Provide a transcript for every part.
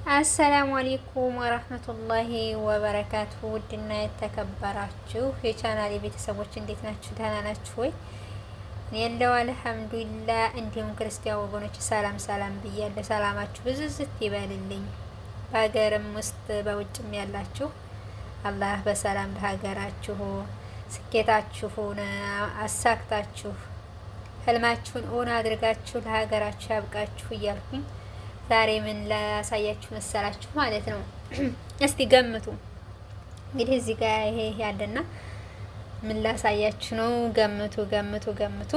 አሰላሙ አሌይኩም ወረህመቱላሂ ወበረካቱ። ውድና የተከበራችሁ የቻናሌ ቤተሰቦች እንዴት ናችሁ? ደህና ናችሁ ወይ? የለው አልሐምዱሊላህ። እንዲሁም ክርስቲያን ወገኖች ሰላም ሰላም ብያለሁ። ሰላማችሁ ብዝዝት ይበልልኝ። በሀገርም ውስጥ በውጭም ያላችሁ አላህ በሰላም ለሀገራችሁ ስኬታችሁን አሳክታችሁ ህልማችሁን እውን አድርጋችሁ ለሀገራችሁ ያብቃችሁ እያልኩኝ ዛሬ ምን ላሳያችሁ መሰላችሁ ማለት ነው። እስቲ ገምቱ። እንግዲህ እዚህ ጋር ይሄ ያለና ምን ላሳያችሁ ነው። ገምቱ ገምቱ ገምቱ።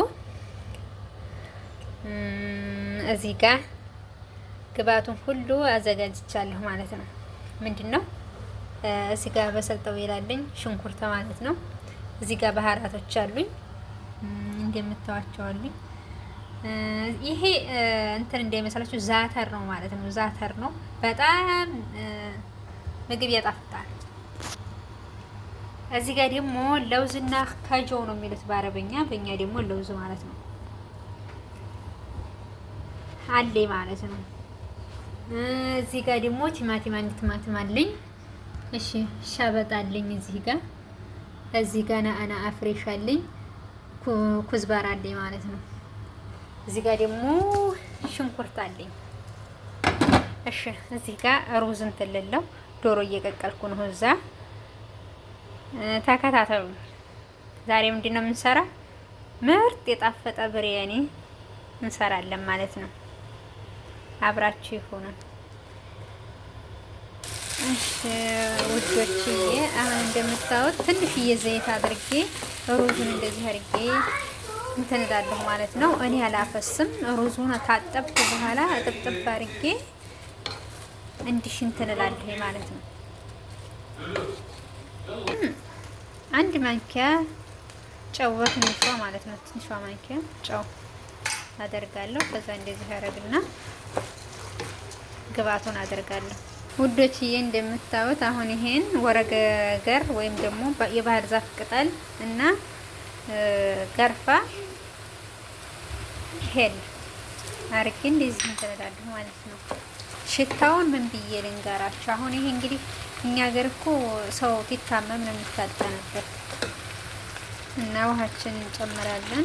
እዚህ ጋር ግብአቱን ሁሉ አዘጋጅቻለሁ ማለት ነው። ምንድነው እዚህ ጋር በሰልጠው ይላልኝ ሽንኩርት ማለት ነው። እዚህ ጋር ባህራቶች አሉኝ እንደምታዋቸው አሉኝ። ይሄ እንትን እንደሚመስላችሁ ዛተር ነው ማለት ነው። ዛተር ነው። በጣም ምግብ ያጣፍጣል። እዚህ ጋር ደግሞ ለውዝና ከጆ ነው የሚሉት በአረበኛ፣ በእኛ ደግሞ ለውዝ ማለት ነው አለ ማለት ነው። እዚህ ጋር ደግሞ ቲማቲም አንድ ቲማቲም አለኝ። እሺ ሻበጣልኝ እዚህ ጋር ናአና አፍሬሽ አለኝ። ኩዝባራ አለኝ ማለት ነው። እዚህ ጋር ደግሞ ሽንኩርት አለኝ። እሺ እዚህ ጋር ሩዝ እንትልለው ዶሮ እየቀቀልኩ ነው። እዛ ተከታተሉ። ዛሬ ምንድነው የምንሰራ? ምርጥ የጣፈጠ ብሪያኒ እንሰራለን ማለት ነው። አብራችሁ ይሁኑ። እሺ ውዶችዬ፣ አሁን እንደምታዩት ትንሽዬ ዘይት አድርጌ ሩዙን እንደዚህ አድርጌ እንትን እላለሁ ማለት ነው። እኔ አላፈስም። ሩዙን ታጠብኩ በኋላ ጥብጥብ አድርጌ እንዲሽ እንትን እላለሁ ማለት ነው። አንድ ማንኪያ ጨው ትንሿ ማለት ነው። ትንሿ ማንኪያ ጨው አደርጋለሁ። ከዛ እንደዚህ አደርግና ግብአቱን አደርጋለሁ። ውዶችዬ እንደምታዩት አሁን ይሄን ወረገገር ወይም ደግሞ የባህር ዛፍ ቅጠል እና ገርፋ ሄል አርጌ እንደዚህ እንተላላለሁ ማለት ነው። ሽታውን ምን ብዬ ልንገራችሁ? አሁን ይሄ እንግዲህ እኛ ሀገር እኮ ሰው ሲታመም ነው የሚታጠንበት እና ውሃችን እንጨምራለን።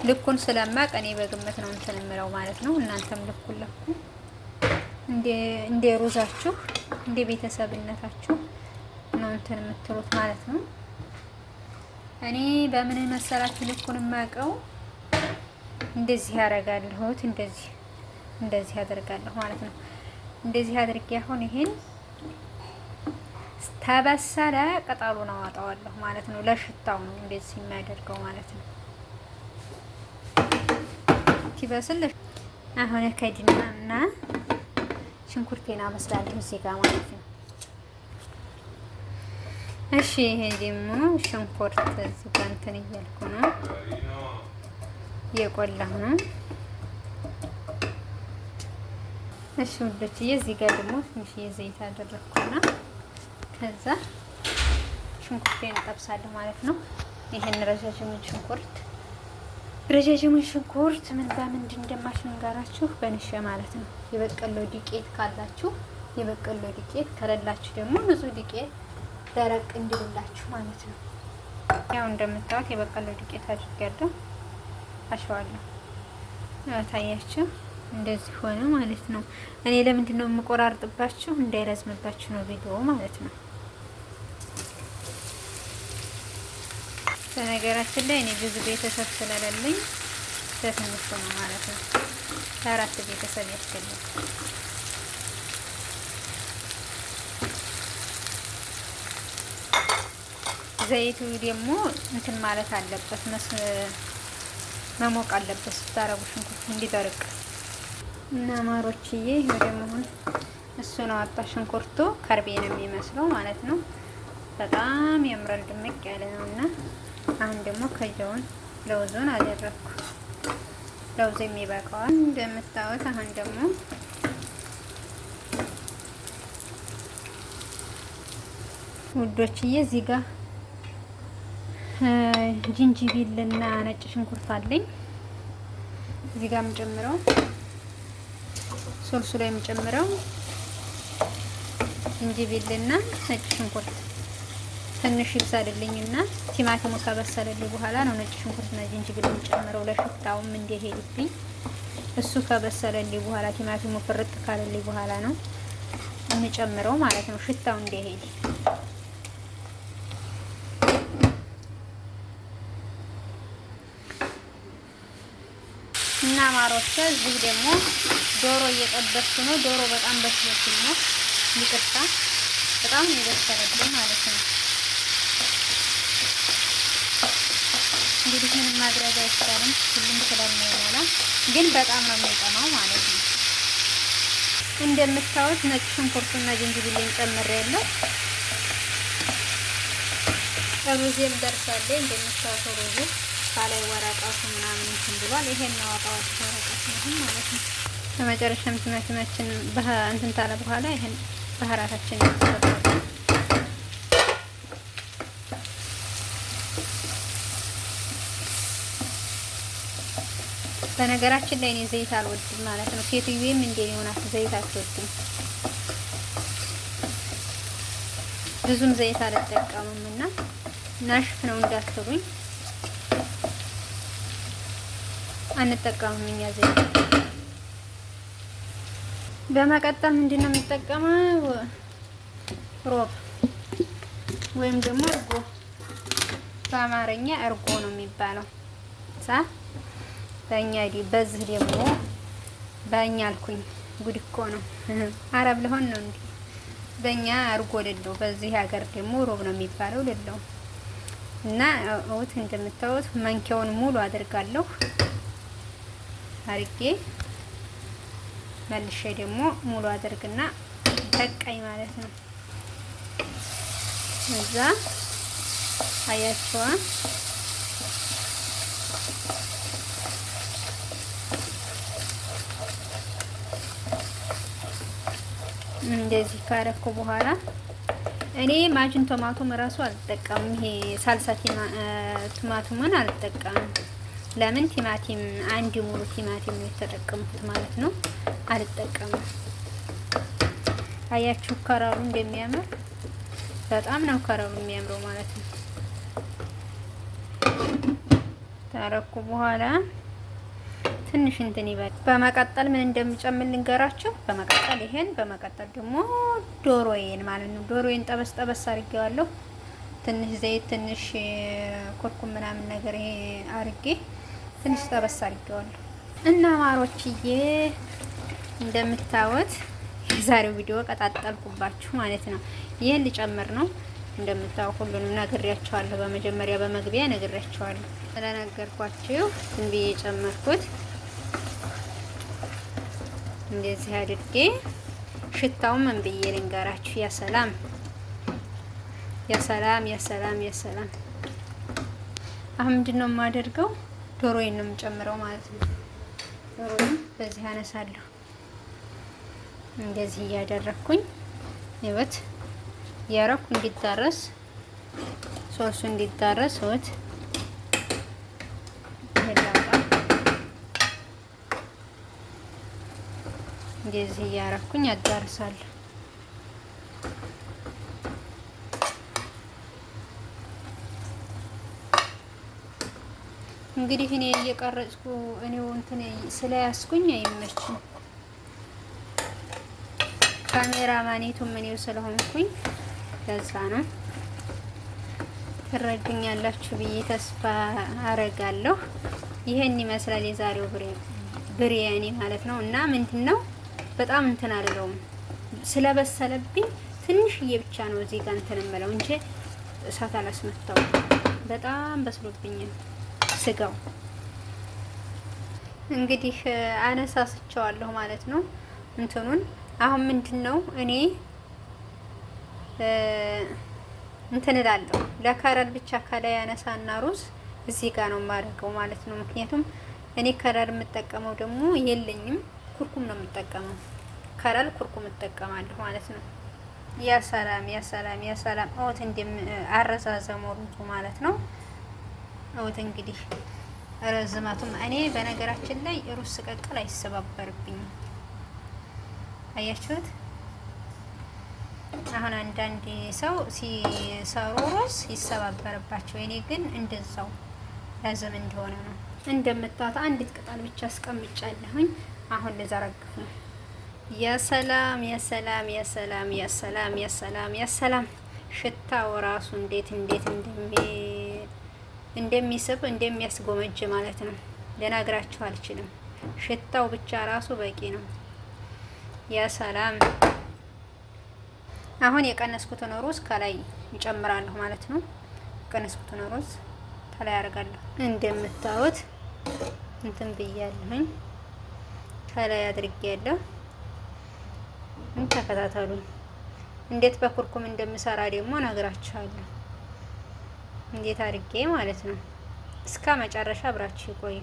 ልኩን ስለማቅ እኔ በግምት ነው እንትን የምለው ማለት ነው። እናንተም ልኩን ለኩ እንደ ሩዛችሁ እንደ ቤተሰብነታችሁ ነው እንትን የምትሉት ማለት ነው። እኔ በምን መሰላችሁ ልኩን የማውቀው እንደዚህ ያደርጋለሁት እንደዚህ አደርጋለሁ ማለት ነው። እንደዚህ አድርጌ አሁን ይሄን ተበሰለ ቅጠሉን አወጣዋለሁ ማለት ነው። ለሽታው ነው እንደዚህ የሚያደርገው ማለት ነው። ሲበስል አሁን ከድናና ሽንኩርቴን አበስላለሁ እዚህ ጋር ማለት ነው። እሺ ይሄ ደግሞ ሽንኩርት እዚህ ጋር እንትን እያልኩ ነው እየቆላሁ ነው። እሺ ውዶችዬ እዚህ ጋር ደግሞ ትንሽዬ ዘይት አደረኩና ከዛ ሽንኩርቴን እጠብሳለሁ ማለት ነው። ይሄን ረጃጅሙን ሽንኩርት ምን በምንድን እንደማሽን ጋራችሁ በንሸ ማለት ነው። የበቀሎ ዱቄት ካላችሁ የበቀሎ ዱቄት ከሌላችሁ ደግሞ ንጹህ ዱቄት ደረቅ እንዲሉላችሁ ማለት ነው። ያው እንደምታዩት የበቀሎ ዱቄት አድርጋለሁ፣ አሸዋለሁ። ያው ታያችሁ እንደዚህ ሆነ ማለት ነው። እኔ ለምንድን ነው የምቆራርጥባችሁ? እንዳይረዝምባችሁ ነው ቪዲዮ ማለት ነው። በነገራችን ላይ እኔ ብዙ ቤተሰብ ስለሌለኝ በትንሹ ነው ማለት ነው። ለአራት ቤተሰብ ያስፈልጋል። ዘይቱ ደግሞ እንትን ማለት አለበት፣ መሞቅ አለበት ስታረጉ ሽንኩርት እንዲደርቅ እና ማሮችዬ። ይሄ ደግሞ እሱ ነው አጣ ሽንኩርቱ ከርቤ ነው የሚመስለው ማለት ነው። በጣም ያምራል፣ ድምቅ ያለ ነውና አሁን ደግሞ ከጀውን ለውዙን አደረኩ። ለውዝ የሚበቃዋል እንደምታዩት። አሁን ደግሞ ውዶችዬ እዚህ ጋር ጅንጅቢልና ነጭ ሽንኩርት አለኝ። እዚህ ጋር የምጨምረው ሶልሱ ላይ የምጨምረው ዝንጅብልና ነጭ ሽንኩርት ትንሽ ይብሳልልኝና ቲማቲሙ ከበሰለልኝ በኋላ ነው ነጭ ሽንኩርትና ዝንጅብል የምጨምረው ለሽታውም እንዲሄድልኝ። እሱ ከበሰለልኝ በኋላ ቲማቲሙ ፍርጥ ካለልኝ በኋላ ነው የምጨምረው ማለት ነው፣ ሽታው እንዲሄድ። እና ማሮቼ እዚህ ደግሞ ዶሮ እየጠበስኩ ነው። ዶሮ በጣም በስሎብኝ ነው፣ ይቅርታ፣ በጣም ነው የበሰለብኝ ማለት ነው። እንግዲህ ምንም ማድረግ አይቻልም፣ ሁሉም ስለማይሞላ ግን በጣም ነው የሚጠማው ማለት ነው። እንደምታዩት ነጭ ሽንኩርቱና ዝንጅብሌን ጨምሬያለሁ። ሩዜም ደርሳለች። እንደምታዩት ሩዙ ካላይ ወረቀቱ ምናምን እንትን ብሏል። ይሄን ነው አጣው ወረቀቱ ነው ማለት ነው። በመጨረሻም ቲማቲማችን እንትን ታለ በኋላ ይሄን ባህራታችን ያስተካክላል። በነገራችን ላይ እኔ ዘይት አልወድም ማለት ነው። ሴትዮዋም እንደኔ ሆና ዘይት አትወድም። ብዙም ዘይት አልጠቀምም እና ናሽፍ ነው እንዳትሉኝ፣ አንጠቀምም እኛ ዘይት። በመቀጠል ምንድነው የምጠቀመው? ሮብ ወይም ደግሞ እርጎ፣ በአማርኛ እርጎ ነው የሚባለው ሳ በእኛ በዚህ ደግሞ በእኛ አልኩኝ፣ ጉድ እኮ ነው። አረብ ለሆን ነው እንዴ? በእኛ እርጎ ልለው፣ በዚህ ሀገር ደግሞ ሮብ ነው የሚባለው ልለው። እና እውት እንደምታዩት መንኪያውን ሙሉ አድርጋለሁ። አርጌ መልሼ ደግሞ ሙሉ አድርግና በቃኝ ማለት ነው። እዛ አያችዋ እንደዚህ ካረኩ በኋላ እኔ ማጅን ቶማቶም ራሱ አልጠቀምም። ይሄ ሳልሳ ቲማቲሙን አልጠቀምም። ለምን? ቲማቲም አንድ ሙሉ ቲማቲም ነው የተጠቀምኩት ማለት ነው። አልጠቀምም። አያችሁ ከረሩ እንደሚያምር፣ በጣም ነው ከረሩ የሚያምረው ማለት ነው። ታረኩ በኋላ ትንሽ እንትን ይበል። በመቀጠል ምን እንደምጨምር ልንገራችሁ። በመቀጠል ይሄን፣ በመቀጠል ደግሞ ዶሮዬን ማለት ነው። ዶሮዬን ጠበስ ጠበስ አድርጌዋለሁ። ትንሽ ዘይት፣ ትንሽ ኩርኩም ምናምን ነገር ይሄ አድርጌ ትንሽ ጠበስ አድርጌዋለሁ። እና ማሮችዬ እንደምታዩት የዛሬው ቪዲዮ ቀጣጠልኩባችሁ ማለት ነው። ይሄን ልጨምር ነው። እንደምታው ሁሉንም ነግሬያቸዋለሁ። በመጀመሪያ በመግቢያ ነግሬያቸዋለሁ። ስለነገርኳችሁ ዝም ብዬ ጨመርኩት። እንደዚህ አድርጌ ሽታውን ምን ብዬ ልንገራችሁ? ያ ሰላም ያ ሰላም ያ ሰላም ያ ሰላም። አሁን ምንድነው የማደርገው? ዶሮዬን ነው የምጨምረው ማለት ነው። ዶሮዬን በዚህ አነሳለሁ። እንደዚህ እያደረኩኝ ይወት ያረኩ እንዲታረስ ሶሱ እንዲታረስ ወት እንደዚህ እያረኩኝ አዳርሳለሁ። እንግዲህ እኔ እየቀረጽኩ እኔው እንትን ስለያዝኩኝ አይመችም። ካሜራማኔቱም እኔው ስለሆንኩኝ ለዛ ነው። ትረዱኛላችሁ ብዬ ተስፋ አረጋለሁ። ይሄን ይመስላል የዛሬው ብሪያኒ ማለት ነው። እና ምንድነው በጣም እንትን አልለውም ስለበሰለብኝ ትንሽዬ ብቻ ነው እዚህ ጋር እንትን እምለው እንጂ እሳት አላስመታው። በጣም በስሎብኛል ስጋው። እንግዲህ አነሳስቸዋለሁ ማለት ነው እንትኑን። አሁን ምንድነው እኔ እንትን እላለሁ ለከረር ብቻ ከላይ ያነሳና ሩዝ እዚህ ጋር ነው የማደርገው ማለት ነው። ምክንያቱም እኔ ከረር የምጠቀመው ደግሞ የለኝም፣ ኩርኩም ነው የምጠቀመው። ከረር ኩርኩም እጠቀማለሁ ማለት ነው። ያ ሰላም ያ ሰላም ያ ሰላም። አውት እንደም አረዛዘሙ ሩዙ ማለት ነው። አውት እንግዲህ ረዝማቱም እኔ በነገራችን ላይ ሩዝ ስቀቅል አይሰባበርብኝም። አያችሁት? አሁን አንዳንድ ሰው ሲሰሩ ሩዝ ይሰባበርባቸው፣ እኔ ግን እንደዛው ለዝም እንደሆነ ነው። እንደምታዩት አንዲት ቅጠል ብቻ አስቀምጫለሁኝ። አሁን ልዘረግፍ ነው። የሰላም የሰላም የሰላም የሰላም የሰላም የሰላም ሽታው ራሱ እንዴት እንደሚስብ እንደሚያስጎመጅ ማለት ነው። ልነግራችሁ አልችልም። ሽታው ብቻ ራሱ በቂ ነው። የሰላም አሁን የቀነስኩትን ሩዝ ከላይ እንጨምራለሁ ማለት ነው። የቀነስኩትን ሩዝ ከላይ አደርጋለሁ። እንደምታዩት እንትን ብያለሁኝ፣ ከላይ አድርጌያለሁ። ተከታተሉኝ። እንዴት በኩርኩም እንደምሰራ ደግሞ ነግራችኋለሁ። እንዴት አድርጌ ማለት ነው። እስከ መጨረሻ አብራችሁ ይቆዩ።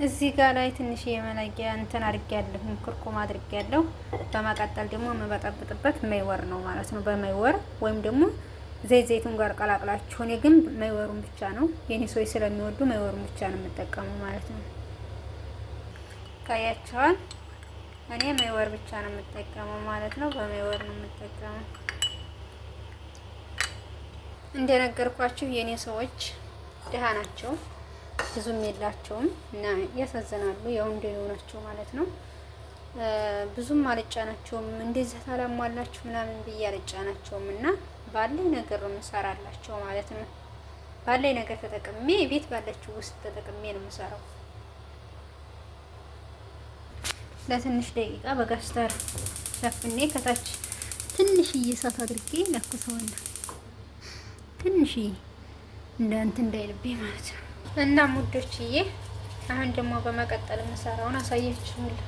እዚህ ጋር ላይ ትንሽ የመለጊያ እንትን አድርጌያለሁ፣ ኩርኩም አድርጌያለሁ። በመቀጠል ደግሞ የምበጠብጥበት መይወር ነው ማለት ነው። በመይወር ወይም ደግሞ ዘይቱን ጋር ቀላቅላችሁ። እኔ ግን መይወሩን ብቻ ነው፣ የኔ ሰዎች ስለሚወዱ መይወሩን ብቻ ነው የምጠቀመው ማለት ነው። ታያችኋል። እኔ መይወር ብቻ ነው የምጠቀመው ማለት ነው። በመይወር ነው የምጠቀመው። እንደነገርኳችሁ የኔ ሰዎች ደሃ ናቸው፣ ብዙም የላቸውም እና ያሳዝናሉ። ያው እንደኔው ናቸው ማለት ነው። ብዙም አልጫናቸውም። እንደዚህ ታላሟላችሁ ምናምን ብዬ አልጫናቸውም እና ባለኝ ነገር ነው የምሰራላቸው ማለት ነው። ባለኝ ነገር ተጠቅሜ ቤት ባለችው ውስጥ ተጠቅሜ ነው የምሰራው። ለትንሽ ደቂቃ በጋስታር ሸፍኔ ከታች ትንሽዬ እሳት አድርጌ ለኩሰዋለሁ። ትንሽዬ እንትን እንዳይልብኝ ማለት ነው። እና ሙዶችዬ አሁን ደግሞ በመቀጠል የምሰራውን አሳያችኋለሁ።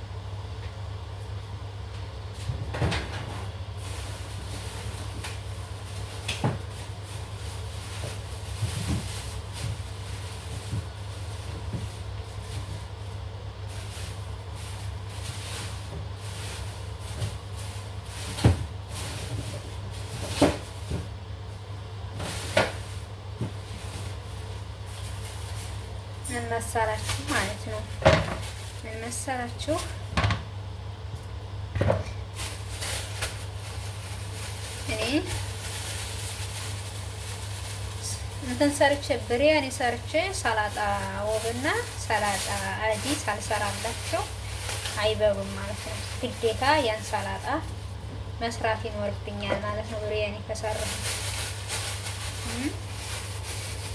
ምን መሰላችሁ ማለት ነው። ምን መሰላችሁ እኔ እንትን ሰርቼ ብሪያኒ ሰርቼ ሰላጣ ወብና ሰላጣ አዲ ሳልሰራላቸው አይበሩም ማለት ነው። ግዴታ ያን ሰላጣ መስራት ይኖርብኛል ማለት ነው። ብሪያኒ ከሰራሁ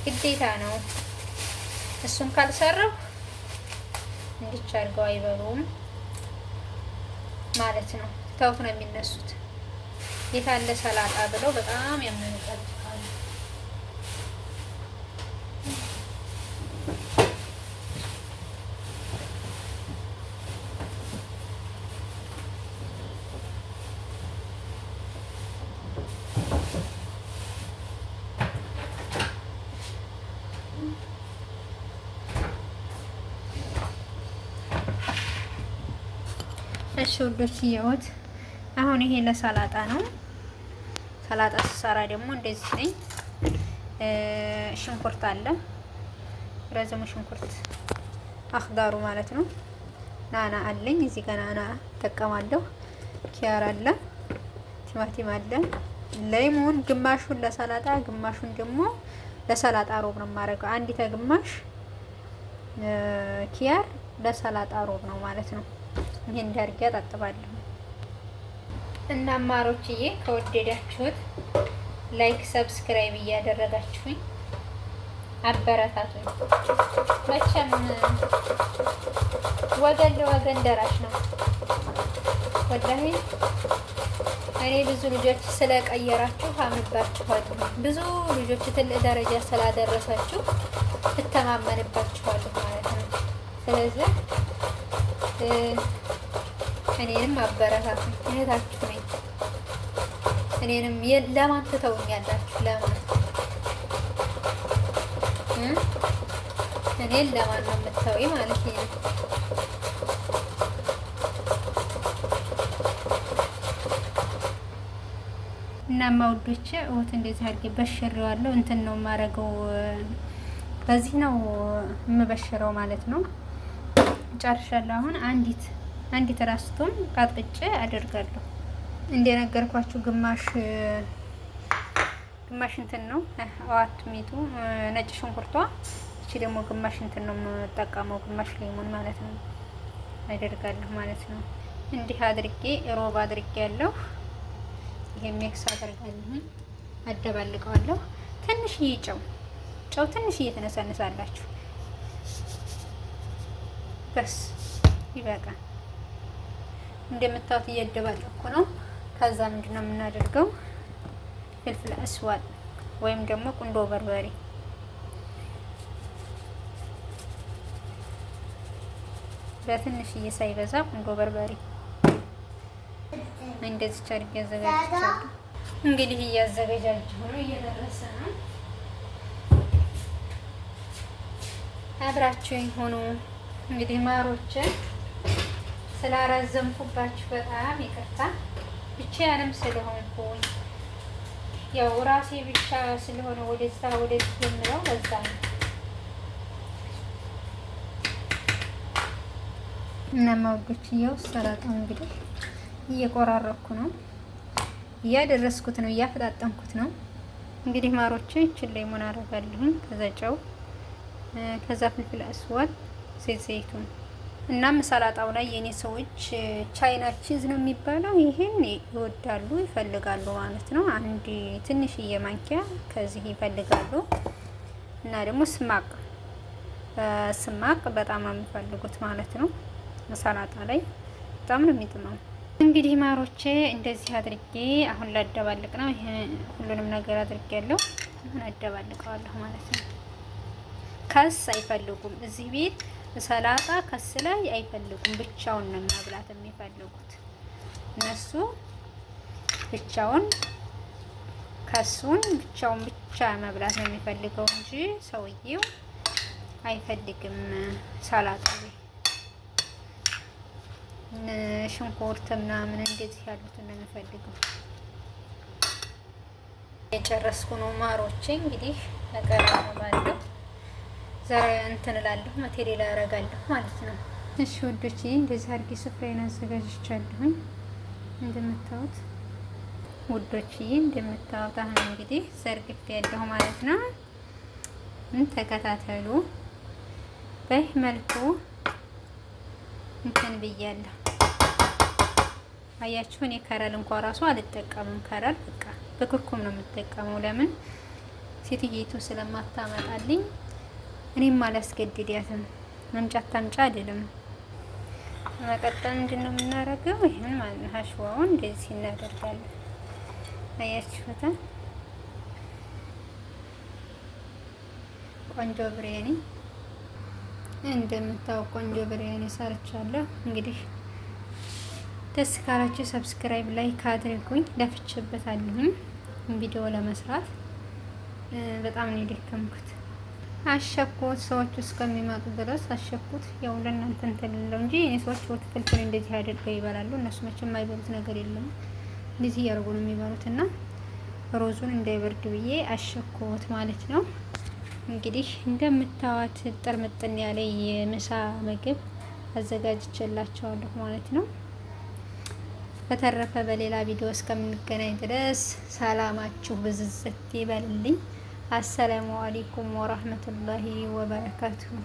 ግዴታ ነው። እሱን ካልሰራው እንዲች አድርገው አይበሉም ማለት ነው። ተውት ነው የሚነሱት። የታለ ሰላጣ ብለው በጣም ያመኑታል። እሺ ወዶች ይወት አሁን ይሄ ለሰላጣ ነው። ሰላጣ ስሰራ ደግሞ እንደዚህ ነኝ። ሽንኩርት አለ፣ ረዘሙ ሽንኩርት አخضሩ ማለት ነው። ናና አለኝ እዚህ ጋር ናና ተጠቀማለሁ። ኪያር አለ፣ ቲማቲም አለ፣ ሌሞን ግማሹን ለሰላጣ ግማሹን ደግሞ ለሰላጣ ሮብ ነው የማደርገው። አንድ ተግማሽ ኪያር ለሰላጣ ሮብ ነው ማለት ነው። ይሄን እንዳርጋ አጣጥባለሁ። እና አማሮችዬ ከወደዳችሁት ላይክ ሰብስክራይብ እያደረጋችሁኝ አበረታቱኝ። መቼም ወገን ለወገን ደራሽ ነው። ወላሂ እኔ ብዙ ልጆች ስለቀየራችሁ አምንባችኋለሁ። ብዙ ልጆች ትልቅ ደረጃ ስላደረሳችሁ እተማመንባችኋለሁ ማለት ነው። ስለዚህ እኔንም አበረታቱኝ። እህታችሁ ነኝ። እኔንም ለማን ትተውኛላችሁ? ለማን እኔን ለማን ነው የምትተውኝ ማለት ነው? እና ማውዶቼ እውት እንደዚህ አድርጌ በሽሬዋለሁ። እንትን ነው የማደርገው በዚህ ነው የምበሽረው ማለት ነው። ጨርሻለሁ። አሁን አንዲት ራስቱን ቃጥጬ አደርጋለሁ። እንደነገርኳችሁ ግማሽ እንትን ነው አዋትሚቱ ነጭ ሽንኩርቷ። እቺ ደግሞ ግማሽ እንትን ነው የምጠቀመው፣ ግማሽ ሌሞን ማለት ነው አደርጋለሁ ማለት ነው። እንዲህ አድርጌ ሮብ አድርጌ ያለው ይሄ ሚክስ አደርጋለሁ፣ አደባልቀዋለሁ። ትንሽዬ ጨው ትንሽዬ ተነሳነሳላችሁ። በስ ይበቃል። እንደምታዩት እያደባለኩ ነው። ከዛ ምንድነው የምናደርገው? ፍልፍል አስዋድ ወይም ደግሞ ቁንዶ በርበሬ በትንሽዬ ሳይበዛ ቁንዶ በርበሬ እንደዚህ አድርጌ አዘጋጅቻለሁ። እንግዲህ እያዘጋጃችሁ ነው፣ እየደረሰ ነው። አብራችሁኝ ሆኖ እንግዲህ ማሮቼ ስላራዘምኩባችሁ በጣም ይቅርታ። ብቻዬንም ስለሆንኩኝ ያው ራሴ ብቻ ስለሆነ ወደዛ ወደዚህ የምለው በዛ ነው። እና ማውዶችዬው ሰላጣው እንግዲህ እየቆራረኩ ነው፣ እያደረስኩት ነው፣ እያፈጣጠምኩት ነው። እንግዲህ ማሮቼ እቺን ላይ ምን አደርጋለሁ? ከዛ ጨው፣ ከዛ ፍልፍል አስዋድ፣ ዘይቱን እናም ሰላጣው ላይ የኔ ሰዎች ቻይና ቺዝ ነው የሚባለው፣ ይሄን ይወዳሉ ይፈልጋሉ ማለት ነው። አንድ ትንሽዬ ማንኪያ ከዚህ ይፈልጋሉ። እና ደግሞ ስማቅ በጣም ነው የሚፈልጉት ማለት ነው። ሰላጣ ላይ በጣም ነው የሚጥመው። እንግዲህ ማሮቼ እንደዚህ አድርጌ አሁን ላደባልቅ ነው። ይሄ ሁሉንም ነገር አድርጌያለሁ። አሁን አደባልቀዋለሁ ማለት ነው። ከስ አይፈልጉም እዚህ ቤት ሰላጣ ከስ ላይ አይፈልጉም። ብቻውን ነው መብላት የሚፈልጉት እነሱ። ብቻውን ከሱን ብቻውን ብቻ መብላት ነው የሚፈልገው እንጂ ሰውዬው አይፈልግም ሰላጣ ላይ ሽንኩርት ምናምን እንደዚህ ያሉትን ነው የሚፈልገው። የጨረስኩ ነው ማሮቼ። እንግዲህ አቀራርባለሁ ዛሬ እንትን እላለሁ ማቴሪያል አደርጋለሁ ማለት ነው። እሺ ወዶቼ እንደዚህ አድርጌ ስፍራዬን አዘጋጅቻለሁኝ። እንደምታዩት ውዶችዬ፣ እንደምታዩት አሁን እንግዲህ ዘርግፌ ያለሁ ማለት ነው። ተከታተሉ። በዚህ መልኩ እንትን ብያለሁ። አያችሁ፣ እኔ ከረል እንኳን ራሱ አልጠቀምም። ከረል በቃ በክርኩም ነው የምጠቀመው። ለምን ሴትየይቱ ስለማታመጣልኝ እኔም አላስገድዳትም። መምጫት ታምጫ አይደለም። መቀጠል ምንድነው የምናደርገው? ይሄን ማለት ነው ሀሽዋውን እንደዚህ እናደርጋለን። አያችሁታ፣ ቆንጆ ብሪያኒ እንደምታው ቆንጆ ብሪያኒ ሰርቻለሁ። እንግዲህ ደስ ካላችሁ ሰብስክራይብ፣ ላይክ አድርጉኝ። ለፍቼበታለሁኝ ቪዲዮ ለመስራት በጣም ነው የደከምኩት። አሸኩት ሰዎች እስከሚመጡ ድረስ አሸኩት። ያው ለእናንተ እንትን ልለው እንጂ እኔ ሰዎች ወጥ ፍልፍል እንደዚህ አድርገው ይበላሉ። እነሱ መቼም የማይበሉት ነገር የለም። እንደዚህ እያደረጉ ነው የሚበሉትና ሮዙን እንዳይበርድ ብዬ አሸኩት ማለት ነው። እንግዲህ እንደምታዋት ጥርምጥን ያለ የምሳ ምግብ አዘጋጅቼላችኋለሁ ማለት ነው። በተረፈ በሌላ ቪዲዮ እስከምንገናኝ ድረስ ሰላማችሁ ብዝዝት ይበልልኝ። አሰላሙ አለይኩም ወራህመቱላሂ ወበረካቱሁ።